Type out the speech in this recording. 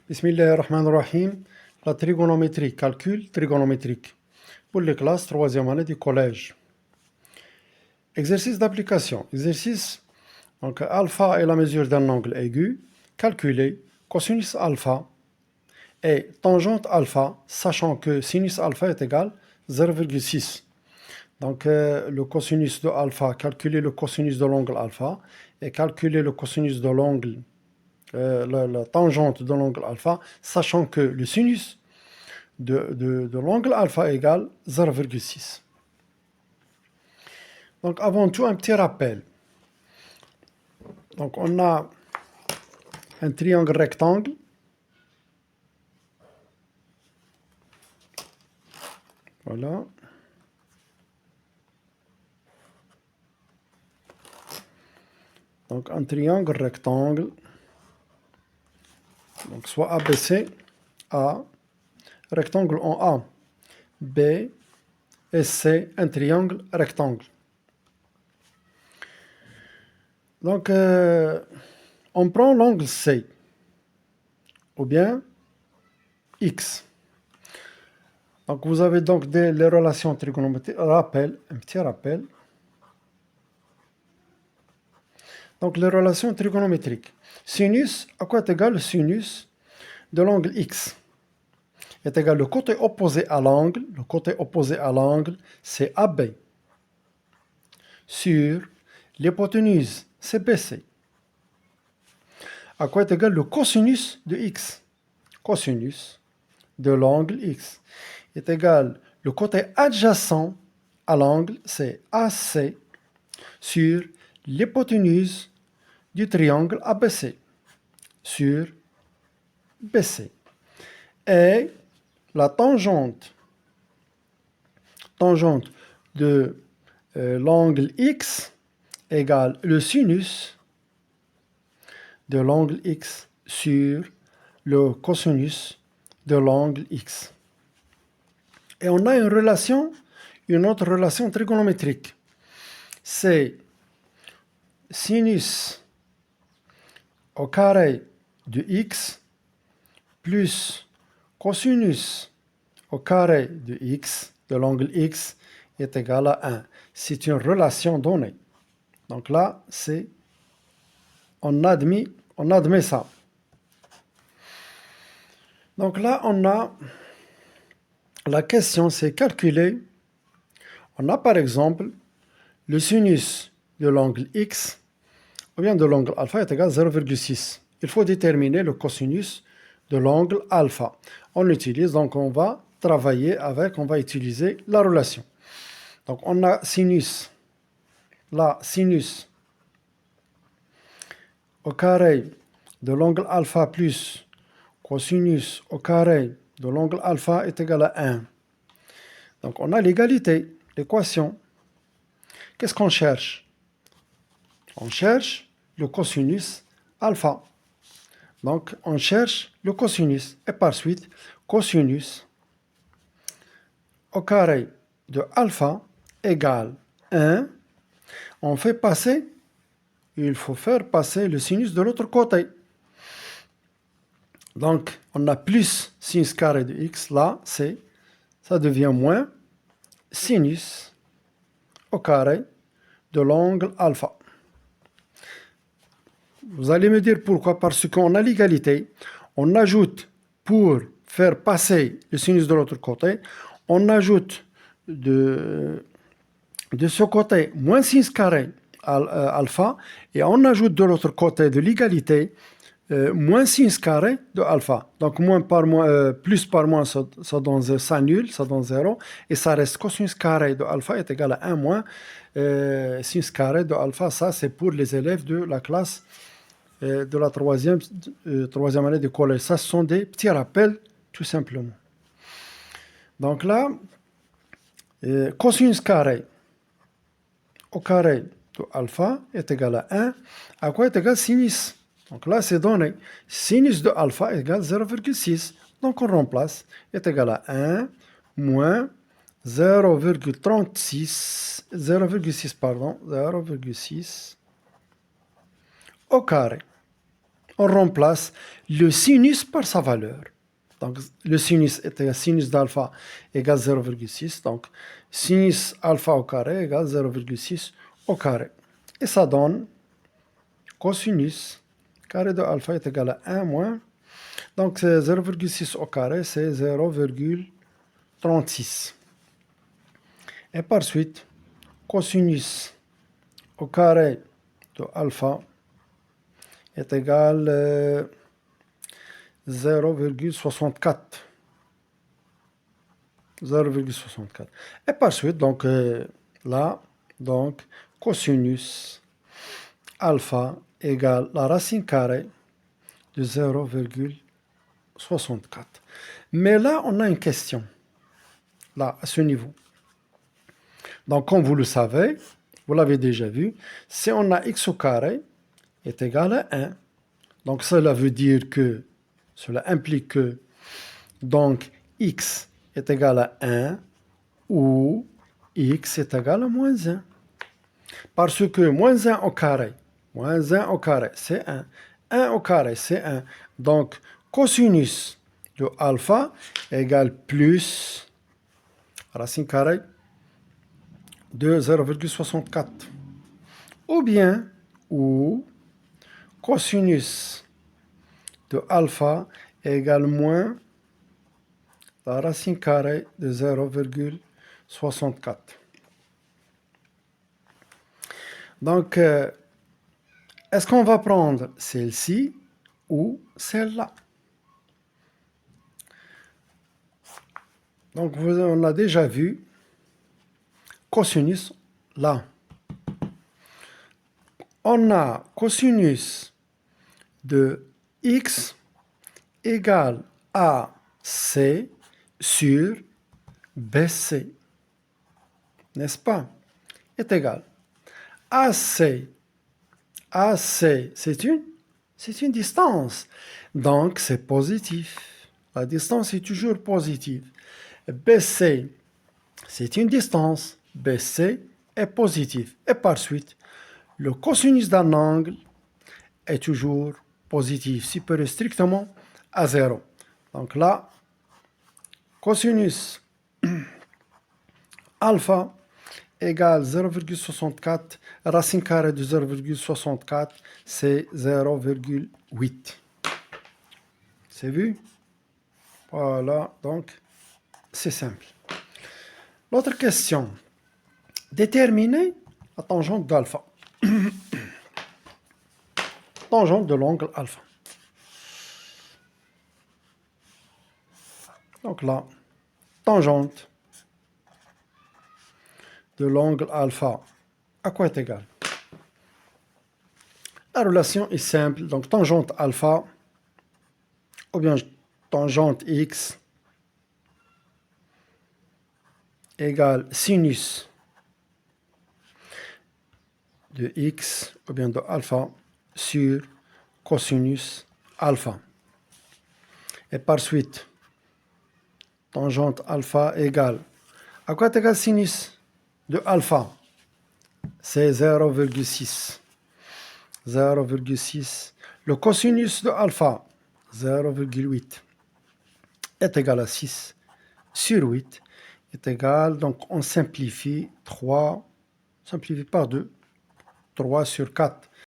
Bismillahirrahmanirrahim. La trigonométrie, calcul trigonométrique. Pour les classes, troisième année du collège. Exercice d'application. Exercice. Donc, alpha est la mesure d'un angle aigu. Calculer cosinus alpha et tangente alpha, sachant que sinus alpha est égal 0,6. Donc, le cosinus de alpha, calculer le cosinus de l'angle alpha et calculer le cosinus de l'angle la tangente de l'angle alpha, sachant que le sinus de l'angle alpha égale 0,6. Donc avant tout, un petit rappel. Donc on a un triangle rectangle. Voilà. Donc un triangle rectangle. Donc soit ABC, A, rectangle en A, B et C, un triangle rectangle. Donc on prend l'angle C ou bien X. Donc vous avez donc les relations trigonométriques. Rappel, un petit rappel. Donc les relations trigonométriques. Sinus, à quoi est égal le sinus de l'angle X? Est égal le côté opposé à l'angle. Le côté opposé à l'angle, c'est AB. Sur l'hypoténuse, c'est BC. À quoi est égal le cosinus de X? Cosinus de l'angle X est égal le côté adjacent à l'angle, c'est AC, sur l'hypoténuse du triangle ABC, sur BC. Et la tangente de l'angle X égale le sinus de l'angle X sur le cosinus de l'angle X. Et on a une autre relation trigonométrique. C'est sinus au carré de X plus cosinus au carré de X, de l'angle X, est égal à 1. C'est une relation donnée. Donc là, on admet ça. Donc là, on a la question, c'est calculer. On a par exemple le sinus de l'angle X ou bien de l'angle alpha est égal à 0,6. Il faut déterminer le cosinus de l'angle alpha. On l'utilise, donc on va travailler avec, on va utiliser la relation. Donc on a sinus, là, sinus au carré de l'angle alpha plus cosinus au carré de l'angle alpha est égal à 1. Donc on a l'égalité, l'équation. Qu'est-ce qu'on cherche? On cherche le cosinus alpha. Donc on cherche le cosinus et par suite cosinus au carré de alpha égale 1. On fait passer, il faut faire passer le sinus de l'autre côté. Donc, on a plus sinus carré de x, là, ça devient moins sinus au carré de l'angle alpha. Vous allez me dire pourquoi? Parce qu'on a l'égalité, on ajoute, pour faire passer le sinus de l'autre côté, on ajoute de ce côté moins sinus carré alpha, et on ajoute de l'autre côté de l'égalité moins sinus carré de alpha. Donc plus par moins, ça donne ça nul, ça donne 0, et ça reste cosinus carré de alpha est égal à 1 moins sinus carré de alpha. Ça, c'est pour les élèves de la classe de la troisième année de collège. Ça, ce sont des petits rappels, tout simplement. Donc là, cosinus carré au carré de alpha est égal à 1. À quoi est égal sinus? Donc là, c'est donné. Sinus de alpha égale 0,6. Donc on remplace. Est égal à 1 moins 0,6 au carré. on remplace le sinus par sa valeur. Donc, le sinus est égal sinus d'alpha égale 0,6. Donc, sinus alpha au carré égale 0,6 au carré. Et ça donne cosinus carré de alpha est égal à 1 moins. Donc, 0,6 au carré, c'est 0,36. Et par suite, cosinus au carré de alpha est égal à 0,64. 0,64. Et par suite, donc là, donc cosinus alpha égale la racine carrée de 0,64. Mais là, on a une question. Là, à ce niveau. Donc, comme vous le savez, vous l'avez déjà vu, si on a x au carré est égal à 1, donc cela veut dire que, cela implique que, donc, x est égal à 1 ou x est égal à moins 1. Parce que moins 1 au carré, c'est 1. 1 au carré, c'est 1. Donc, cosinus de alpha égale plus racine carrée de 0,64. Ou cosinus de alpha égale moins la racine carrée de 0,64. Donc, est-ce qu'on va prendre celle-ci ou celle-là? Donc, on a déjà vu cosinus là. On a cosinus de x égale à c sur bc, n'est-ce pas? Est égal. AC, c'est une distance. Donc, c'est positif. La distance est toujours positive. BC, c'est une distance. BC est positif. Et par suite, le cosinus d'un angle est toujours positif, supérieur strictement à 0. Donc là, cosinus alpha égale 0,64, racine carrée de 0,64, c'est 0,8. C'est vu? Voilà, donc c'est simple. L'autre question, déterminer la tangente d'alpha. Tangente de l'angle alpha. Donc là, tangente de l'angle alpha, à quoi est égal? La relation est simple, donc tangente alpha, ou bien tangente x, égale sinus de x, ou bien de alpha, sur cosinus alpha. Et par suite, tangente alpha égale, à quoi est égal sinus de alpha? C'est 0,6. 0,6. Le cosinus de alpha, 0,8, est égal à 6 sur 8 est égal, donc on simplifie 3, simplifie par 2, 3 sur 4,